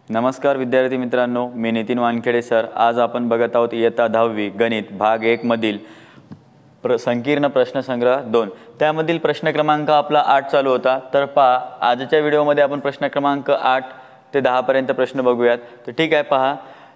नमस्कार विद्यार्थी मित्रांनो, मी नितीन वानखेडे सर। आज आपण बघत आहोत इयत्ता 10वी गणित भाग 1 मधील संकीर्ण प्रश्नसंग्रह 2। त्यामधील प्रश्न क्रमांक आपला 8 चालू होता। तर पहा, आजच्या व्हिडिओमध्ये आपण प्रश्न क्रमांक 8 ते 10 पर्यंत प्रश्न बघूयात। तर ठीक आहे, पहा,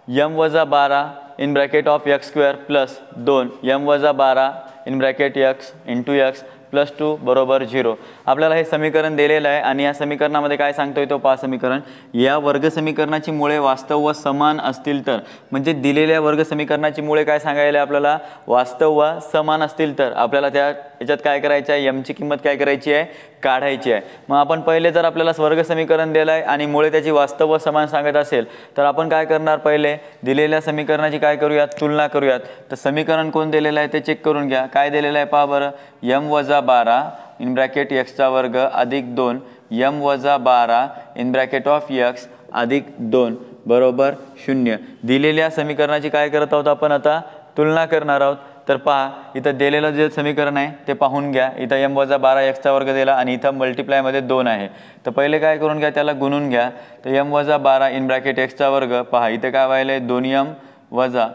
m-12 in bracket of x² plus 2 m-12 in bracket x into x plus 2 बरोबर 0। आपल्याला हे समीकरण दिलेलं आहे आणि या समीकरणामध्ये काय सांगतोय तो पहा। समीकरण या वर्ग समीकरणाची मुळे वास्तव व समान असतील तर, म्हणजे दिलेल्या वर्ग समीकरणाची मुळे काय सांगायला आपल्याला, वास्तव व समान असतील तर आपल्याला त्या याच्यात काय करायचं आहे, m ची किंमत काय करायची आहे, काढायची आहे। मग आपण पहिले जर आपल्याला वर्ग समीकरण दिलं आहे आणि मुळे त्याची वास्तव व समान सांगत असेल तर आपण काय करणार, पहिले दिलेल्या समीकरणाची काय करूयात, तुलना करूयात। तर समीकरण कोण दिलेलं आहे ते चेक करून घ्या। काय दिलेलं आहे पहा बरं, m-12 इन ब्रॅकेट x चा वर्ग अधिक 2 m-12 in bracket of x अधिक 2 बरोबर 0। दिलेल्या समीकरणाची काय करत आहोत आपण, आता तुलना करणार आहोत। तर पहा, इथं दिलेलं जे समीकरण आहे ते पाहून घ्या। इथं m-12 x चा वर्ग दिला आणि इथं मल्टिप्लाय मध्ये 2 आहे। तर पहिले काय करून घ्या, त्याला गुणून घ्या। तर m-12 इन ब्रॅकेट x चा वर्ग, पहा इथे काय व्हायले 2m वजा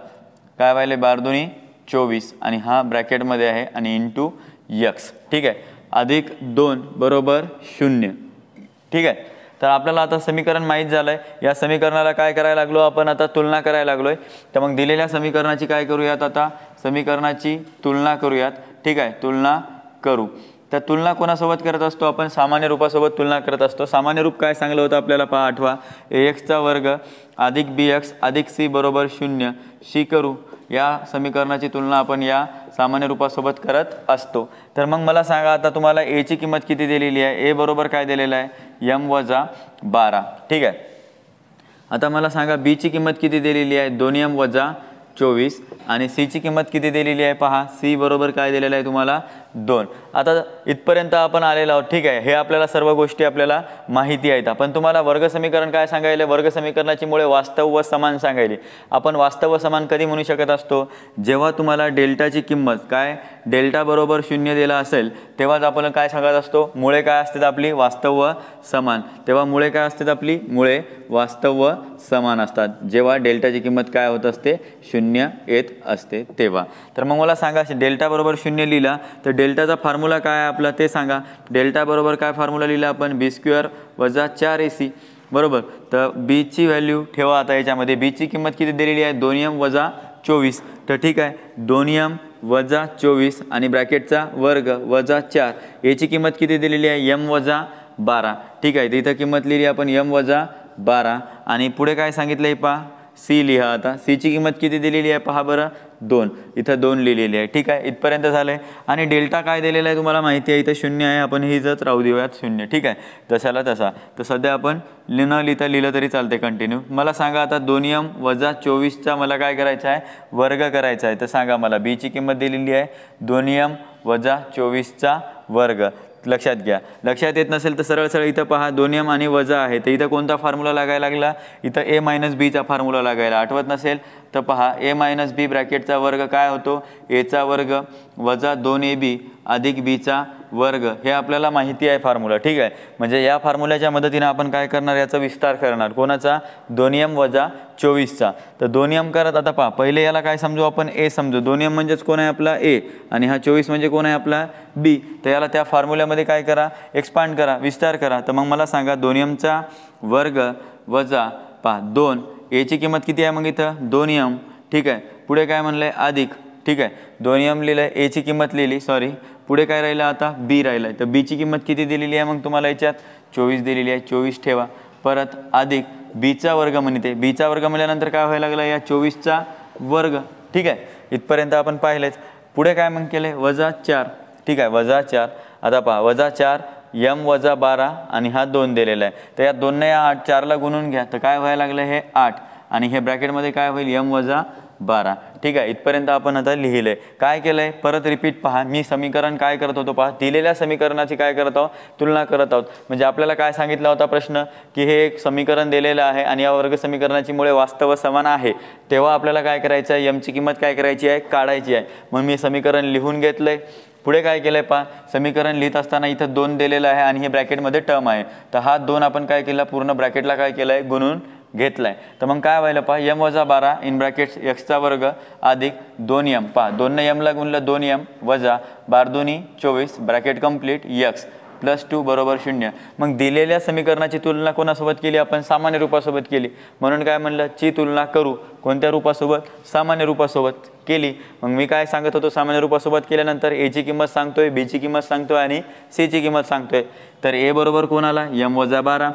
काय व्हायले 12 24 आणि हा ब्रॅकेट मध्ये आहे आणि इंटू x, ठीक आहे, अधिक 2 बरोबर 0, ठीक आहे। तर आपल्याला आता समीकरण माहित झालंय। या समीकरणाला काय करायला लागलो आपण, आता तुलना करायला लागलोय। तर मग दिलेल्या समीकरणाची काय करूयात, आता समीकरणाची तुलना करूयात, ठीक आहे, तुलना करू। तर तुलना कोणासोबत करत असतो आपण, सामान्य रूपासोबत तुलना करत असतो। सामान्य रूप काय सांगलं होतं आपल्याला, पहा आठवा, ax चा वर्ग अधिक bx अधिक c बरोबर 0 शी करू। या समीकरणाची तुलना आपण या सामान्य रूपासोबत करत असतो। तर मग मला सांगा, आता तुम्हाला a ची किंमत किती दिलेली आहे, a बरोबर काय दिलेलं आहे, m-12, ठीक आहे। आता मला सांगा b ची किंमत किती दिलेली आहे, 2m-24 आणि c ची किंमत किती दिलेली आहे, पहा c बरोबर काय दिलेलं आहे तुम्हाला 2। आता इथपर्यंत आपण आलेलो आहोत, ठीक आहे। हे आपल्याला सर्व गोष्टी आपल्याला माहिती आहेत। आपण तुम्हाला वर्ग समीकरण काय सांगायले, वर्ग समीकरणाची मुळे वास्तव व समान सांगायली। आपण वास्तव व समान कधी म्हणू शकत असतो, जेव्हा तुम्हाला डेल्टाची किंमत काय, डेल्टा बरोबर 0 दिला असेल तेव्हाच आपण काय सांगत असतो, मुळे काय असतात आपली, वास्तव व समान। तेव्हा मुळे काय असतात आपली, मुळे वास्तव व समान असतात जेव्हा डेल्टाची किंमत काय होत असते, 0 येत असते तेव्हा। तर मग मला सांगा, डेल्टा बरोबर 0 लिहिला तर डेल्टाचा फॉर्म्युला काय आहे आपला ते सांगा। डेल्टा बरोबर काय फॉर्म्युला लिहिला आपण, b² वजा 4ac बरोबर। तर b ची व्हॅल्यू ठेवा आता याच्यामध्ये। b ची किंमत किती दिलेली आहे, 2m वजा 24, तर ठीक आहे, 2m वजा 24 आणि ब्रॅकेटचा वर्ग वजा 4, याची किंमत किती दिलेली आहे, m-12, ठीक आहे। इथं किंमत लिहिली आपण m-12 आणि पुढे काय सांगितलंय पहा, c लिहा। आता c ची किंमत किती दिलेली आहे पहा बरं, 2, इथं 2 लिहिलेली आहे, ठीक आहे। इथपर्यंत झालंय आणि डेल्टा काय दिलेला आहे तुम्हाला माहिती आहे, इथं 0 आहे, आपण ही इथंच राहू देऊयात 0, ठीक आहे, जशाला तसा। तर सध्या आपण न लिहिता लिहिलं तरी चालते कंटिन्यू। मला सांगा आता 2m वजा 24चा मला काय करायचा आहे, वर्ग करायचा आहे। तर सांगा मला, b ची किंमत दिलेली आहे 2m वजा 24चा वर्ग। लक्षात घ्या, लक्षात येत नसेल तर सरळ सरळ इथं पहा, 2m आणि वजा आहे, तर इथं कोणता फॉर्म्युला लागायला लागला, इथं a - b चा फॉर्म्युला लागायला। आठवत नसेल तर पहा, a - b ब्रॅकेटचा वर्ग काय होतो, a चा वर्ग वजा 2ab अधिक b चा वर्ग, हे आपल्याला माहिती आहे फॉर्म्युला, ठीक आहे। म्हणजे या फॉर्म्युल्याच्या मदतीने आपण काय करणार, याचा विस्तार करणार, कोणाचा, 2m वजा 24चा। तर 2m करत आता पहा, पहिले याला काय समजू आपण, a समजू। 2m म्हणजेच कोण आहे आपला a आणि हा 24 म्हणजे कोण आहे आपला b। तर याला त्या फॉर्म्युल्यामध्ये काय करा, एक्सपांड करा, विस्तार करा। तर मग मला सांगा, 2m चा वर्ग वजा पहा 2, a ची किंमत किती आहे मग इथं, 2m, ठीक आहे। पुढे काय म्हणलंय, अधिक, ठीक आहे, 2m लिहिलंय, a ची किंमत लिहिली, सॉरी, पुढे काय राहिलं आता, b राहिलंय। तर b ची किंमत किती दिलेली आहे मग तुम्हाला याच्यात, 24 दिलेली आहे, 24 ठेवा, परत अधिक b चा वर्ग म्हणते। b चा वर्ग म्हणल्यानंतर काय व्हायला लागला, या 24चा वर्ग, ठीक आहे। इथपर्यंत आपण पाहिलेच। पुढे काय मग केले, वजा 4, ठीक आहे, वजा 4। आता पहा, वजा 4 m-12 आणि हा 2 दिलेला आहे। तर या 2 ने या 4ला गुणून घ्या, तर काय व्हायला लागलं, हे 8 आणि हे ब्रॅकेटमध्ये काय होईल, m-12, ठीक आहे। इथपर्यंत आपण आता लिहिलंय। काय केलंय, परत रिपीट पहा, मी समीकरण काय करत होतो पहा, दिलेल्या समीकरणाची काय करत आहोत, तुलना करत आहोत। म्हणजे आपल्याला काय सांगितला होता प्रश्न, की हे एक समीकरण दिलेलं आहे आणि या वर्ग समीकरणाची मुळे वास्तव समान आहे, तेव्हा आपल्याला काय करायचं आहे, m ची किंमत काय करायची आहे, काढायची आहे। मग मी समीकरण लिहून घेतलंय। पुढे काय केलंय पहा, समीकरण लिहित असताना इथं 2 दिलेलं आहे आणि हे ब्रॅकेटमध्ये टर्म आहे, तर हा 2 आपण काय केला, पूर्ण ब्रॅकेटला काय केलंय, गुणून घेतलाय तर मग काय व्हायला पहा m वजा 12 इन ब्रॅकेट्स x चा वर्ग अधिक 2m पहा 2 ने m ला गुणलं 2m वजा 12 दुनी 24 ब्रॅकेट कंप्लीट x +2 बरोबर 0। मग दिलेल्या समीकरणाची तुलना कोणासोबत केली आपण सामान्य रूपासोबत केली म्हणून काय म्हणलं ची तुलना करू कोणत्या रूपासोबत सामान्य रूपासोबत केली। मग मी काय सांगत होतो सामान्य रूपासोबत केल्यानंतर a ची किंमत सांगतोय b ची किंमत सांगतोय आणि c ची किंमत सांगतोय। तर a बरोबर कोण आला m वजा 12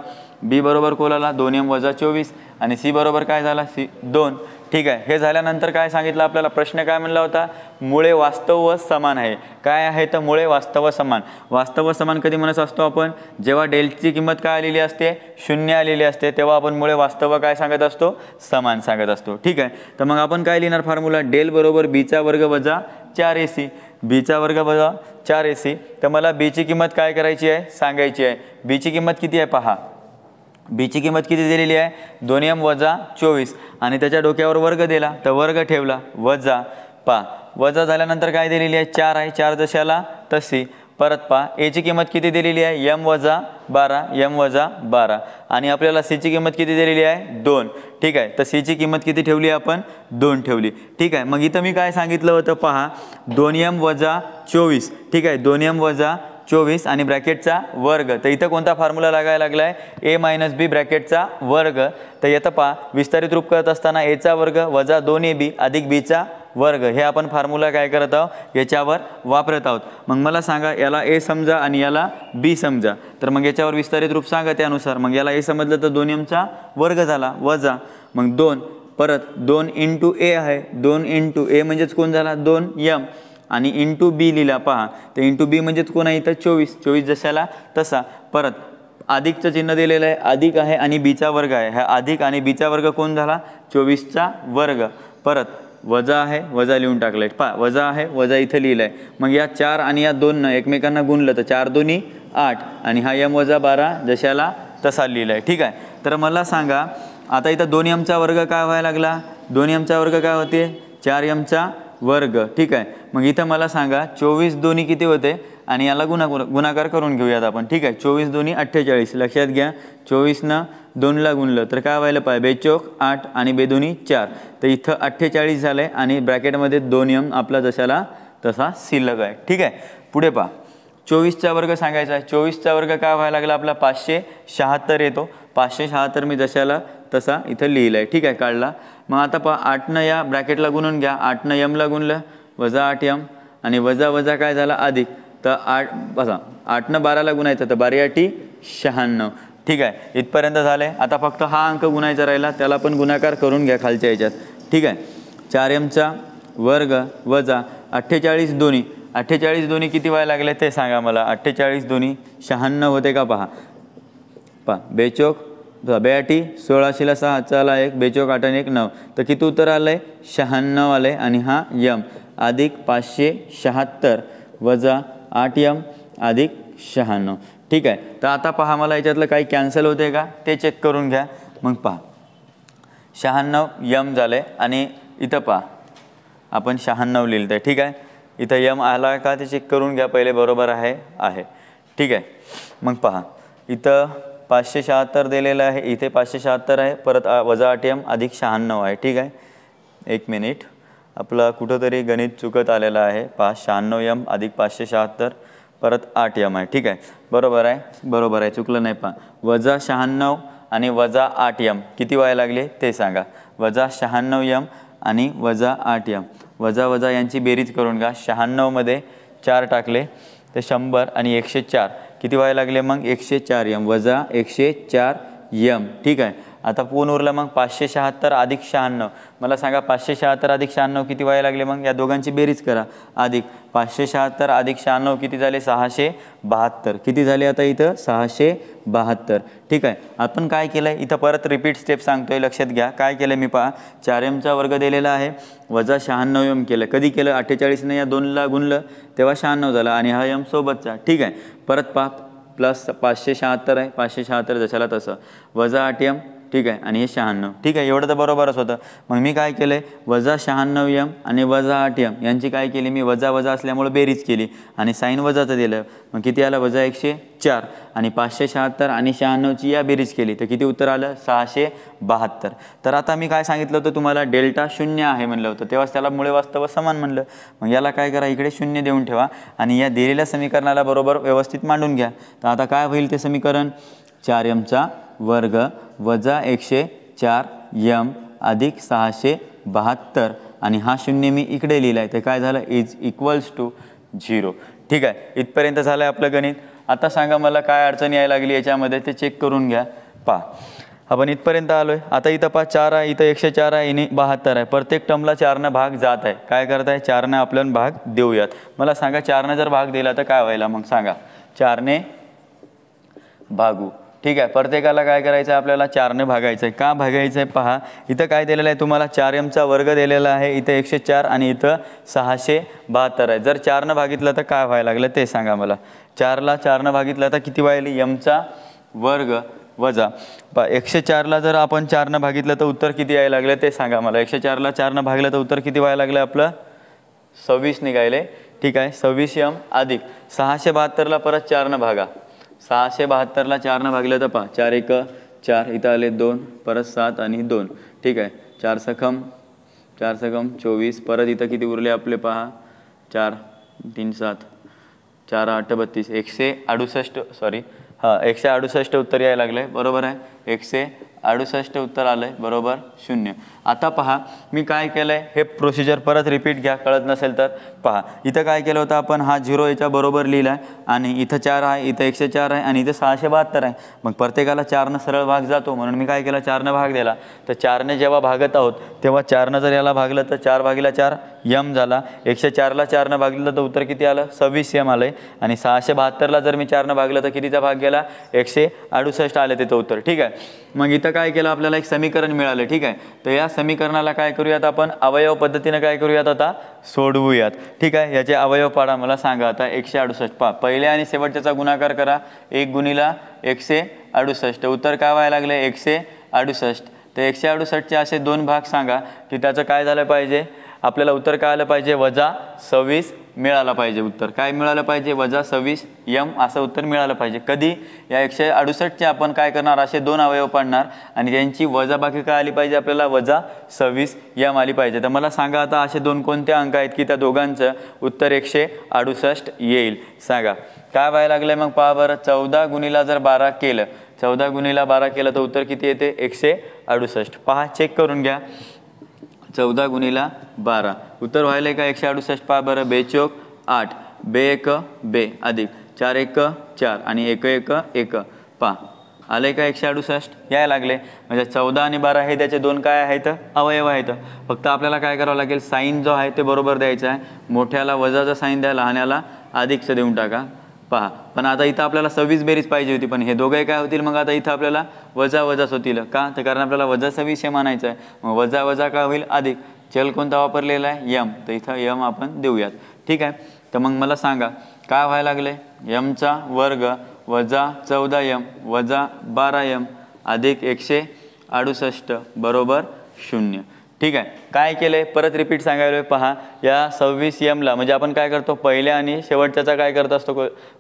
b बरोबर कोण आला 2m वजा 24 आणि c बरोबर काय झाला 2। ठीक आहे हे झाल्यानंतर काय सांगितलं आपल्याला प्रश्न काय म्हणला होता मुळे वास्तव व समान आहे। काय आहे तर मुळे वास्तव समान। वास्तव समान कधी म्हणत असतो आपण जेव्हा डेलची किंमत काय आलेली असते 0 आलेली असते तेव्हा आपण मुळे वास्तव काय सांगत असतो समान सांगत असतो। ठीक आहे तर मग आपण काय लिहिणार फॉर्म्युला डेल बरोबर b चा वर्ग वजा 4ac b चा वर्ग वजा 4ac। तर मला b ची किंमत काय करायची आहे सांगायची आहे। b ची किंमत किती आहे पहा b ची किंमत किती दिलेली आहे 2m वजा 24 आणि त्याच्या डोक्यावर वर्ग दिला तर वर्ग ठेवला वजा पा वजा झाल्यानंतर काय दिलेली आहे 4 आहे 4 जशाला तशी परत पा a ची किंमत किती दिलेली आहे m वजा 12 आणि आपल्याला c ची किंमत किती दिलेली आहे 2। ठीक आहे तर c ची किंमत किती ठेवली आपण 2 ठेवली। ठीक आहे मग इथं मी काय सांगितलं होतं पहा 2m वजा 24 ठीक आहे 2m वजा 24 आणि ब्रॅकेटचा वर्ग तर इथं कोणता फॉर्म्युला लागायला लागलाय a - b ब्रॅकेटचा वर्ग। तर येतं पहा विस्तारित रूप करत असताना a चा वर्ग वजा 2ab अधिक b चा वर्ग हे आपण फॉर्म्युला काय करत आहोत याच्यावर वापरत आहोत। मग मला सांगा याला a समजा आणि याला b समजा तर मग याच्यावर विस्तारित रूप सांगा त्यानुसार। मग याला a समजलं तर 2m चा वर्ग झाला वजा मग 2 परत 2 * a आहे 2 * a म्हणजेच कोण झाला 2m आणि इंटू बी लिहिला पहा तर इंटू बी म्हणजेच कोण आहे इथं 24 जशाला तसा परत अधिकचं चिन्ह दिलेलं आहे अधिक आहे आणि बीचा वर्ग आहे हा अधिक आणि बीचा वर्ग कोण झाला 24 चा वर्ग परत वजा आहे वजा लिहून टाकलंय पहा वजा आहे वजा इथं लिहिलंय। मग या 4 आणि या 2 न एकमेकांना गुणलं तर 4 2 8 आणि हा m वजा 12 जशाला तसा लिहिलाय। ठीक आहे तर मला सांगा आता इथं 2m चा वर्ग काय व्हायला लागला 2m चा वर्ग काय होते 4m चा वर्ग। ठीक आहे मग इथं मला सांगा 24 दोन्ही किती होते आणि याला गुणाकार करून घेऊयात आपण। ठीक आहे 24 दोन्ही 48 लक्षात घ्या 24 न 2 ला गुणलं तर काय व्हायला पाहिजे बेचोक 8 आणि बेदोनी 4 तर इथं 48 झालंय आणि ब्रॅकेटमध्ये 2m आपला जशाला तसा शिल्लक आहे। ठीक आहे पुढे पहा 24 चा वर्ग सांगायचा आहे 24 चा वर्ग काय व्हायला लागला आपला 576 येतो 576 मी जशाला तसा इथं लिहिलंय। ठीक आहे काढला मग आता पहा 8 न या ब्रॅकेटला गुणून घ्या 8 न m ला गुणलं वजा 8m आणि वजा वजा काय झाला अधिक तर 8 बसा 8 न 12 ला गुणायचं तर 12 8 96। ठीक आहे इथपर्यंत झालंय आता फक्त हा अंक गुणायचा राहिला त्याला पण गुणाकार करून घ्या खालच्या ह्याच्यात। ठीक आहे 4m चा वर्ग वजा 48 दोन्ही 48 दोन्ही किती व्हायला लागले ते सांगा मला 48 दोन्ही 96 होते का पहा बेचोक 82 16 ला 6 चला 1 बेचोक 8 1 9 तर किती उत्तर आलंय 96 आलंय आणि हा m अधिक 576 वजा 8m अधिक 96। ठीक आहे तर आता पहा मला याच्यातलं काही कॅन्सल होते का ते चेक करून घ्या। मग पहा 96 m झालंय आणि इथं पहा आपण 96 लिहिलं आहे। ठीक आहे इथं m आला का ते चेक करून घ्या पहिले बरोबर आहे। ठीक आहे मग पहा इथं 576 दिलेलं आहे इथे 576 आहे परत वजा 8m अधिक 96 आहे। ठीक आहे एक मिनिट आपला कुठंतरी गणित चुकत आलेलं आहे 96m अधिक 576 परत 8m आहे। ठीक आहे बरोबर आहे चुकलं नाही पहा वजा 96 आणि वजा 8m किती व्हायला लागले ते सांगा वजा 96m आणि वजा 8m वजा वजा यांची बेरीज करून घ्या 96 मध्ये 4 टाकले तर 100 आणि 104 किती व्हायला लागले मग 104m वजा 104m। ठीक आहे आता पूर्ण उरला मग 576 अधिक 96 मला सांगा 576 अधिक 96 किती व्हायला लागले मग या दोघांची बेरीज करा अधिक 576 अधिक 96 किती झाले 672 किती झाले आता इथं 672। ठीक आहे आपण काय केलंय इथं परत रिपीट स्टेप सांगतोय लक्षात घ्या काय केलं मी पहा 4m चा वर्ग दिलेला आहे वजा 96m केलं कधी केलं 48 ने या 2 ला गुणलं तेव्हा 96 झाला आणि हा m सोबतचा। ठीक आहे परत पहा प्लस 576 आहे 576 जशाला तसं वजा 8m ठीक आहे, आणि हे 96, ठीक आहे, एवढं तर बरोबरच होतं. मग मी काय केलं आहे, वजा 96m आणि वजा 8m यांची काय केली मी, वजा वजा असल्यामुळे बेरीज केली आणि साईन वजाचं दिलं. मग किती आलं, वजा 104 आणि 576 आणि 96ची या बेरीज केली तर किती उत्तर आलं, 672. तर आता मी काय सांगितलं होतं तुम्हाला, डेल्टा 0 आहे म्हणलं होतं, तेव्हाच त्याला मुळे वास्तव समान म्हणलं. मग याला काय करा, इकडे 0 देऊन ठेवा आणि या दिलेल्या समीकरणाला बरोबर व्यवस्थित मांडून घ्या. तर आता काय होईल ते समीकरण, 4m वर्ग वजा 104m अधिक 672 आणि हा 0 मी इकडे लिहिला आहे, तर काय झालं, इज इक्वल्स टू 0. ठीक आहे, इथपर्यंत झालं आहे आपलं गणित. आता सांगा मला काय अडचण यायला लागली याच्यामध्ये ते चेक करून घ्या. पहा आपण इथपर्यंत आलो आहे. आता इथं 4 आहे, इथं 104 आहे, इथे 72 आहे. प्रत्येक टर्मला 4ने भाग जात आहे. काय करत आहे, 4ने आपल्याला भाग देऊयात. मला सांगा 4ने जर भाग दिला तर काय व्हायला, मग सांगा 4ने भागू. ठीक आहे, प्रत्येकाला काय करायचं आहे, आपल्याला 4ने भागायचं आहे. का भागायचं आहे पहा, इथं काय दिलेलं आहे तुम्हाला, 4mचा वर्ग दिलेला आहे, इथं 104 आणि इथं 672 आहे. जर 4ने भागितलं तर काय व्हायला लागलं ते सांगा मला. 4ला 4ने भागितलं तर किती व्हायला, mचा वर्ग वजा 104ला जर आपण 4ने भागितलं तर उत्तर किती यायला लागलं ते सांगा मला. 104ला 4ने भागलं तर उत्तर किती व्हायला लागलं आपलं, 26 निघायले. ठीक आहे, 26m अधिक 672ला परत 4ने भागा. 672ला 4ने भागलं तर पहा, 4 1 4, इथं आले 2, परत 7 आणि 2. ठीक आहे, 4 सखम 24, परत इथं किती उरले आपले पहा, 4 3 7, 4 8 32, 168, सॉरी हां 168 उत्तर यायला लागलं आहे, बरोबर आहे. 168 उत्तर आलं आहे, बरोबर 0. आता पहा मी काय केलं आहे, हे प्रोसिजर परत रिपीट घ्या, कळत नसेल तर. पहा इथं काय केलं होतं आपण, हा 0 याच्या बरोबर लिहिला आहे आणि इथं 4 आहे, इथं 104 आहे आणि इथं 672 आहे. मग प्रत्येकाला 4ने सरळ भाग जातो म्हणून मी काय केलं, 4ने भाग दिला. तर 4ने जेव्हा भागत आहोत तेव्हा 4ने जर याला भागलं तर 4 भागिले 4 m झाला. 104ला 4ने भागलं तर उत्तर किती आलं, 26m आलं आहे. आणि 672ला जर मी 4ने भागलं तर कितीचा भाग गेला, 168 आले तिथं उत्तर. ठीक आहे, मग इथं काय केलं, आपल्याला एक समीकरण मिळालं. ठीक आहे, तर या समीकरणाला काय करूयात आपण, अवयव पद्धतीने काय करूयात, आता सोडवूयात. ठीक आहे, याचे अवयव पाडा, मला सांगा आता. 168 पहा, पहिल्या आणि शेवटच्याचा गुणाकार करा, 1 गुणिला 168, उत्तर काय व्हायला लागले, 168. तर 168चे असे 2 भाग सांगा की त्याचं काय झालं पाहिजे, आपल्याला उत्तर काय आलं पाहिजे, वजा 26 मिळालं पाहिजे. उत्तर काय मिळालं पाहिजे, वजा 26m असं उत्तर मिळालं पाहिजे. कधी, या 168चे आपण काय करणार, असे 2 अवयव पाडणार आणि त्यांची वजाबाकी काय आली पाहिजे, आपल्याला वजा 26m आली पाहिजे. तर मला सांगा आता असे 2 कोणते अंक आहेत की त्या दोघांचं उत्तर 168 येईल, सांगा. काय व्हायला लागलं मग पहा बरं, 14 गुणिला जर 12 केलं, 14 गुणिला 12 केलं तर उत्तर किती येते, 168. पहा चेक करून घ्या, 14 गुणिला 12 उत्तर व्हायला का 168. पहा बरं, 2 चौक 8, 2 1 2 अधिक 4 1 4 आणि 1 1 1. पहा आले का 168 यायला लागले. म्हणजे 14 आणि 12 हे त्याचे 2 काय आहेत, अवयव आहेत. फक्त आपल्याला काय करावं लागेल, साईन जो आहे ते बरोबर द्यायचं आहे. मोठ्याला वजाचा साईन द्या, लहान्याला अधिकचं देऊन टाका. पहा पण आता इथं आपल्याला 26 बेरीज पाहिजे होती, पण हे दोघे काय होतील, मग आता इथं आपल्याला वजा वजाच होतील. का, तर कारण आपल्याला वजा 26 हे मानायचं आहे. मग वजा वजा काय होईल, अधिक. चल कोणता वापरलेला आहे, यम, तर इथं यम आपण देऊयात. ठीक आहे, तर मग मला सांगा काय व्हायला लागले, यमचा वर्ग वजा 14m वजा 12m अधिक 168 बरोबर 0. ठीक आहे, काय केलंय परत रिपीट सांगायला. पहा या 26mला म्हणजे आपण काय करतो, पहिल्या आणि शेवटच्याचा काय करत असतो,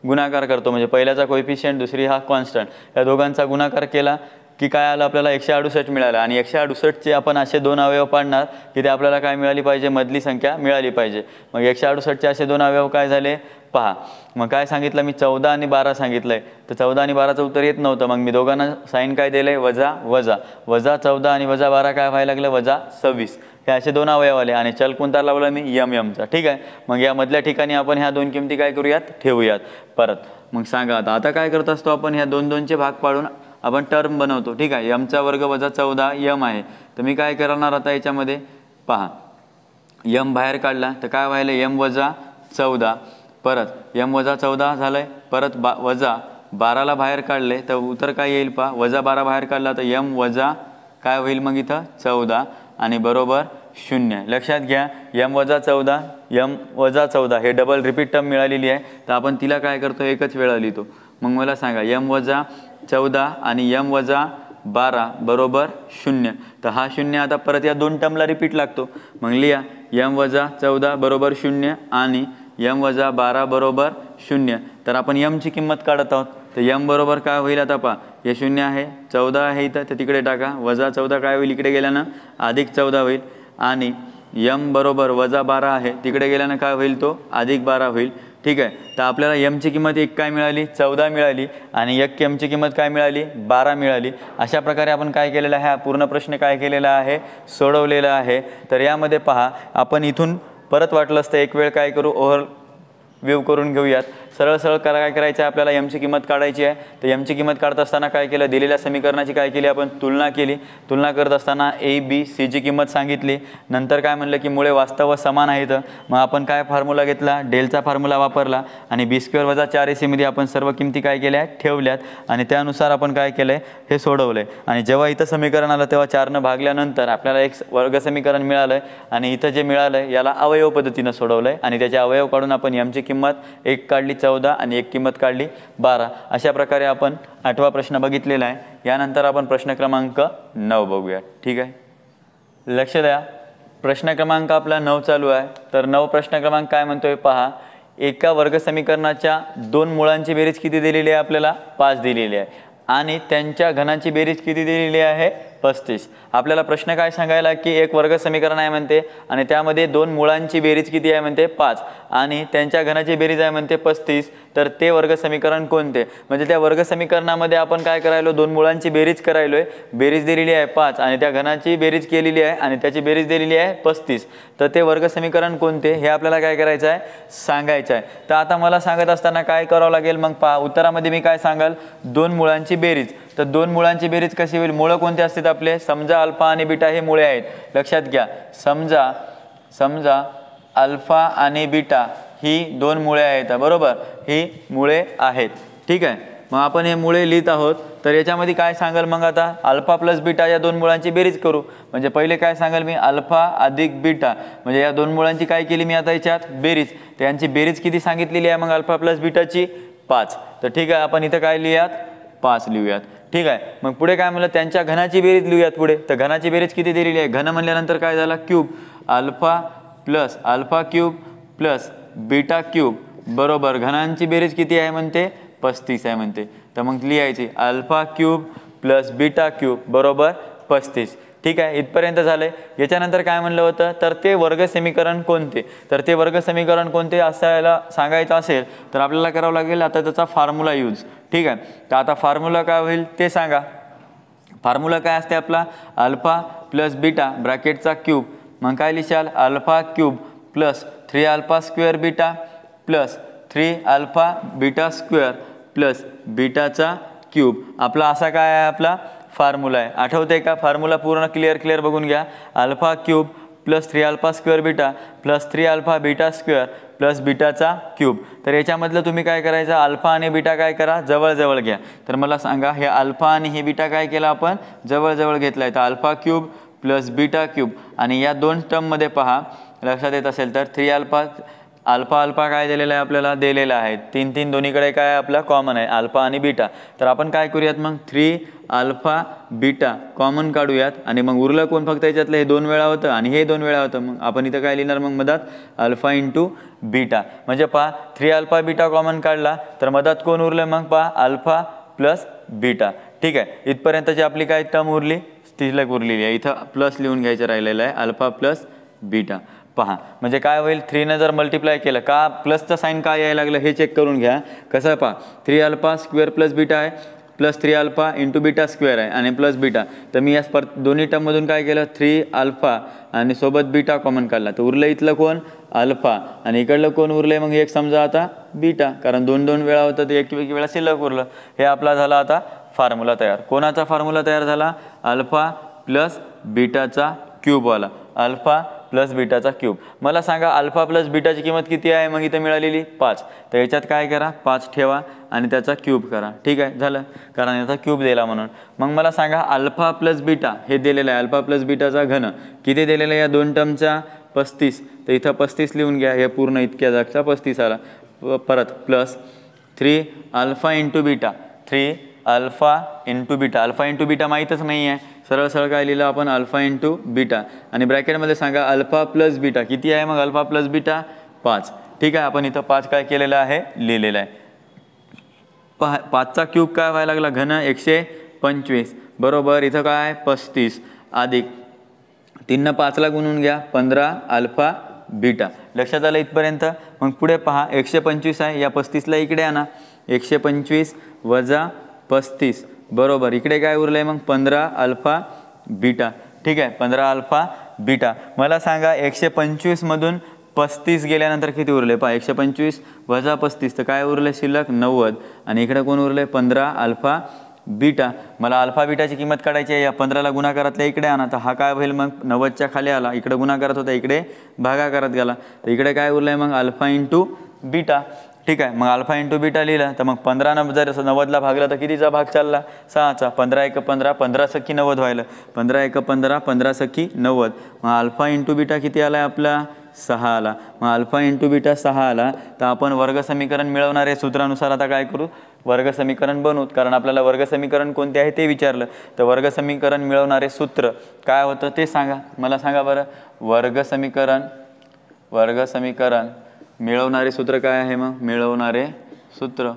गुणाकार करतो. म्हणजे पहिल्याचा कोएफिशियंट, दुसरी हा कॉन्स्टंट, या दोघांचा गुणाकार केला की काय आलं, आपल्याला 168 मिळालं. आणि 168चे आपण असे 2 अवयव पाडणार की ते आपल्याला काय मिळाली पाहिजे, मधली संख्या मिळाली पाहिजे. मग 168चे असे 2 अवयव काय झाले पहा. मग काय सांगितलं मी, 14 आणि 12 सांगितलंय. तर 14 आणि 12चं उत्तर येत नव्हतं, मग मी दोघांना साईन काय दिलंय, वजा वजा. वजा 14 आणि वजा 12 काय व्हायला लागलं, वजा 26. हे असे 2 अवयव आले आणि चल कोणता लावला मी, यमचा. ठीक आहे, मग या मधल्या ठिकाणी आपण ह्या 2 किमती काय करूयात, ठेवूयात परत. मग सांगा आता काय करत असतो आपण, ह्या 2चे भाग पाडून आपण टर्म बनवतो. ठीक आहे, यमचा वर्ग वजा 14m आहे. तर मी काय करणार आता याच्यामध्ये पहा, यम बाहेर काढला तर काय व्हायला, यम वजा 14, परत यम वजा 14 झालंय, परत वजा 12ला बाहेर काढले तर उत्तर काय येईल पहा, वजा 12 बाहेर काढला तर यम वजा काय होईल मग इथं 14 आणि बरोबर 0. लक्षात घ्या, यम वजा 14 हे डबल रिपीट टर्म मिळालेली आहे. तर आपण तिला काय करतो, एकच वेळा लिहितो. मग मला सांगा, यम वजा 14 आणि यम वजा 12 बरोबर 0. तर हा 0 आता परत या दोन टर्मला रिपीट लागतो. मग लिहा m वजा 14 बरोबर 0 आणि m वजा 12 बरोबर 0. तर आपण m ची किंमत काढत आहोत. तर m बरोबर काय होईल आता पहा, हे 0 आहे, 14 आहे इथं, तर तिकडे टाका, वजा 14 काय होईल इकडे गेल्यानं अधिक 14 होईल आणि m बरोबर वजा 12 आहे, तिकडे गेल्यानं काय होईल तो अधिक 12 होईल. ठीक आहे. तर आपल्याला m ची किंमत एक काय मिळाली 14 मिळाली आणि एक m ची किंमत काय मिळाली 12 मिळाली. अशा प्रकारे आपण काय केलेलं आहे, हा पूर्ण प्रश्न काय केलेला आहे सोडवलेला आहे. तर यामध्ये पहा आपण इथून परत वाटलं असतं एक वेळ काय करू ओव्हर व्ह्यू करून घेऊयात. सरळ सरळ काय करायचं आहे आपल्याला m ची किंमत काढायची आहे. तर m ची किंमत काढत असताना काय केलं, दिलेल्या समीकरणाची काय केली आपण तुलना केली. तुलना करत असताना a b c ची किंमत सांगितली. नंतर काय म्हणलं की मुळे वास्तव समान आहेत. मग आपण काय फॉर्म्युला घेतला, डेलचा फॉर्म्युला वापरला आणि b² वजा 4ac मध्ये आपण सर्व किमती काय केल्या ठेवल्यात आणि त्यानुसार आपण काय केलंय हे सोडवलंय. आणि जेव्हा इथं समीकरण आलं तेव्हा 4 न भागल्यानंतर आपल्याला एक वर्ग समीकरण मिळालंय आणि इथं जे मिळालंय याला अवयव पद्धतीनं सोडवलंय आणि त्याचे अवयव काढून आपण m ची किंमत एक काढली 14 आणि एक किंमत काढली 12. अशा प्रकारे आपण 8वा प्रश्न बघितलेला आहे. यानंतर आपण प्रश्न क्रमांक 9 बघूया. ठीक आहे, लक्ष द्या. प्रश्न क्रमांक आपला 9 चालू आहे. तर 9 प्रश्न क्रमांक काय म्हणतोय पहा, एका वर्ग समीकरणाच्या दोन मुळांची बेरीज किती दिलेली आहे आपल्याला 5 दिलेली आहे आणि त्यांच्या घनाची बेरीज किती दिलेली आहे 35. आपल्याला प्रश्न काय सांगायला की एक वर्ग समीकरण आहे म्हणते आणि त्यामध्ये दोन मुळांची बेरीज किती आहे म्हणते 5 आणि त्यांच्या घनाची बेरीज आहे म्हणते 35. तर ते वर्ग समीकरण कोणते, म्हणजे त्या वर्ग समीकरणामध्ये आपण काय करायलो दोन मुळांची बेरीज करायलोय. बेरीज दिलेली आहे 5 आणि त्या घनाची बेरीज केलेली आहे आणि त्याची बेरीज दिलेली आहे 35. तर ते वर्ग समीकरण कोणते हे आपल्याला काय करायचं आहे सांगायचं आहे. तर आता मला सांगत असताना काय करावं लागेल मग पहा, उत्तरामध्ये मी काय सांगाल दोन मुळांची बेरीज. तर दोन मुळांची बेरीज कशी होईल, मुळं कोणते असतात आपले, समजा अल्फा आणि बीटा हे मुळे आहेत. लक्षात घ्या, समजा अल्फा आणि बीटा ही दोन मुळे आहेत बरोबर, ही मुळे आहेत. ठीक आहे, मग आपण हे मुळे लिहित आहोत. तर याच्यामध्ये काय सांगाल मग आता अल्फा प्लस बीटा या दोन मुळांची बेरीज करू. म्हणजे पहिले काय सांगाल मी अल्फा अधिक बीटा, म्हणजे या दोन मुळांची काय केली मी आता याच्यात बेरीज. तर यांची बेरीज किती सांगितलेली आहे मग अल्फा प्लस बीटाची 5. तर ठीक आहे, आपण इथं काय लिहूयात 5 लिहूयात. ठीक आहे, मग पुढे काय म्हणलं त्यांच्या घनाची बेरीज लिहूयात पुढे. तर घनाची बेरीज किती दिलेली आहे, घन म्हणल्यानंतर काय झाला cube, alpha cube plus beta cube बरोबर घनांची बेरीज किती आहे म्हणते 35 आहे म्हणते. तर मग लिहायची alpha cube plus beta cube बरोबर 35. ठीक आहे, इथपर्यंत झालंय. याच्यानंतर काय म्हणलं होतं, तर ते वर्ग समीकरण कोणते, तर ते वर्ग समीकरण कोणते असायला सांगायचं असेल तर आपल्याला करावं लागेल आता त्याचा फॉर्म्युला यूज. ठीक आहे, तर आता फॉर्म्युला काय होईल ते सांगा. फॉर्म्युला काय असते आपला अल्फा प्लस बीटा ब्रॅकेटचा क्यूब. मग काय लिहाल alpha cube plus 3 alpha square beta plus 3 alpha beta square plus बीटाचा क्यूब. आपला असा काय आहे आपला फॉर्म्युला आहे. आठवते का फॉर्म्युला पूर्ण क्लिअर बघून घ्या. Alpha cube plus 3 alpha square beta plus 3 alpha beta square plus बीटाचा क्यूब. तर याच्यामधलं तुम्ही काय करायचं अल्फा आणि बीटा काय करा जवळ घ्या. तर मला सांगा हे अल्फा आणि हे बीटा काय केलं आपण जवळ घेतला आहे. तर alpha cube plus beta cube आणि या दोन टर्ममध्ये पहा लक्षात येत असेल तर 3 अल्फा काय दिलेला आहे आपल्याला दिलेला आहे 3 दोन्हीकडे काय आपला कॉमन आहे अल्फा आणि बीटा. तर आपण काय करूयात मग 3 अल्फा बीटा कॉमन काढूयात आणि मग उरलं कोण फक्त याच्यातलं हे 2 वेळा होतं आणि हे 2 वेळा होतं. मग आपण इथं काय लिहिणार मग मधात अल्फा इंटू बीटा. म्हणजे पहा 3 अल्फा बीटा कॉमन काढला तर मधात कोण उरलं मग पहा अल्फा प्लस बीटा. ठीक आहे, इथपर्यंतची आपली काय टर्म उरली तिला उरलेली आहे. इथं प्लस लिहून घ्यायचं राहिलेलं आहे अल्फा प्लस बीटा. पहा म्हणजे काय होईल 3 ने जर मल्टिप्लाय केलं का प्लसचं साईन काय यायला लागलं हे चेक करून घ्या. कसं पहा 3 अल्फा स्क्वेअर प्लस बीटा आहे plus 3 alpha into beta square आहे आणि प्लस बीटा. तर मी या दोन्ही टर्ममधून काय केलं 3 अल्फा आणि सोबत बीटा कॉमन काढला तर उरलं इथलं कोण अल्फा आणि इकडलं कोण उरलं मग एक समजा आता बीटा कारण 2 वेळा होतं ते एक वेळा शिल्लक उरलं. हे आपला झाला आता फॉर्म्युला तयार. कोणाचा फॉर्म्युला तयार झाला अल्फा प्लस बीटाचा क्यूबवाला अल्फा प्लस बीटाचा क्यूब. मला सांगा अल्फा प्लस बीटाची किंमत किती आहे मग इथं मिळालेली 5. तर याच्यात काय करा 5 ठेवा आणि त्याचा क्यूब करा. ठीक आहे झालं कारण याचा क्यूब दिला म्हणून. मग मला सांगा अल्फा प्लस बीटा हे दिलेलं आहे अल्फा प्लस बीटाचा घन किती दिलेलं आहे या दोन टर्मचा 35. तर इथं 35 लिहून घ्या हे पूर्ण इतक्या जागचा 35 आला. परत plus 3 alpha into beta 3 alpha into beta. Alpha into beta माहीतच नाही आहे, सरळ सरळ काय लिहिलं आपण अल्फा इंटू बीटा आणि ब्रॅकेटमध्ये सांगा अल्फा प्लस बीटा किती आहे. मग अल्फा प्लस बीटा 5. ठीक आहे, आपण इथं 5 काय केलेलं आहे लिहिलेलं आहे. 5चा क्यूब काय व्हायला लागला घन 125 बरोबर. इथं काय 35 अधिक 3 5ला गुणून घ्या 15 अल्फा बीटा. लक्षात आलं इथपर्यंत. मग पुढे पहा 125 आहे, या 35ला इकडे आणा. 125 वजा 35 बरोबर. इकडे काय उरलं आहे मग 15 अल्फा बीटा. ठीक आहे, 15 अल्फा बीटा. मला सांगा 125 मधून 35 गेल्यानंतर किती उरले पहा. 125 वजा 35 तर काय उरले शिल्लक 90 आणि इकडे कोण उरले 15 अल्फा बीटा. मला अल्फा बीटाची किंमत काढायची आहे. या 15ला गुणाकारातल्या इकडे आणा तर हा काय होईल मग 90च्या खाली आला. इकडे गुणाकारात होता, इकडे भागाकारात गेला तर इकडे काय उरलं आहे मग अल्फा इंटू बीटा. ठीक आहे, मग अल्फा इंटू बीटा लिहिलं तर मग 15 जर 90ला भागला तर कितीचा भाग चालला 6चा. 15 1 15 15 सख्खी 90 व्हायला. 15 1 15 15 सख्खी 90. मग अल्फा इंटू बीटा किती आला आहे आपला 6 आला. मग अल्फा इंटू बीटा 6 आला तर आपण वर्ग समीकरण मिळवणारे सूत्रानुसार आता काय करू वर्ग समीकरण बनवूत. कारण आपल्याला वर्ग समीकरण कोणते आहे ते विचारलं तर वर्ग समीकरण मिळवणारे सूत्र काय होतं ते सांगा. मला सांगा बरं. वर्ग समीकरण मिळवणारे सूत्र काय आहे. मग मिळवणारे सूत्र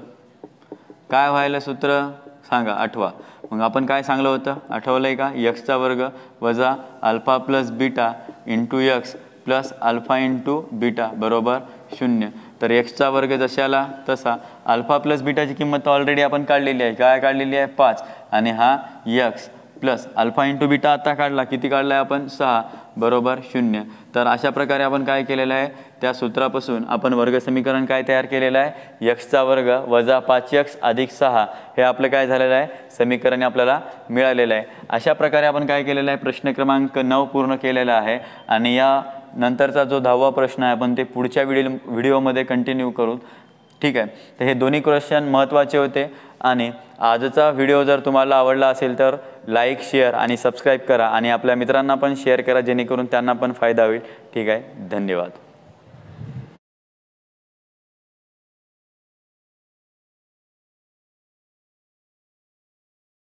काय व्हायला सूत्र सांगा आठवा. मग आपण काय सांगलं होतं आठवलं आहे का. एक्सचा वर्ग वजा alpha plus beta into x plus alpha into beta बरोबर 0. तर एक्सचा वर्ग जशाला तसा. अल्फा प्लस बीटाची किंमत ऑलरेडी आपण काढलेली आहे. काय काढलेली आहे 5 आणि हा x plus alpha into beta आता काढला. किती काढला आहे आपण 6 बरोबर 0. तर अशा प्रकारे आपण काय केलेलं आहे त्या सूत्रापासून आपण वर्ग समीकरण काय तयार केलेलं आहे एक्सचा वर्ग वजा 5x अधिक 6 हे आपलं काय झालेलं आहे समीकरण आपल्याला मिळालेलं आहे. अशा प्रकारे आपण काय केलेलं आहे प्रश्न क्रमांक 9 पूर्ण केलेला आहे आणि या नंतरचा जो 10वा प्रश्न आहे आपण ते पुढच्या व्हिडिओमध्ये कंटिन्यू करू. ठीक आहे, तर हे दोन्ही क्वेश्चन महत्त्वाचे होते आणि आजचा व्हिडिओ जर तुम्हाला आवडला असेल तर लाईक शेअर आणि सबस्क्राईब करा आणि आपल्या मित्रांना पण शेअर करा जेणेकरून त्यांना पण फायदा होईल. ठीक आहे, धन्यवाद.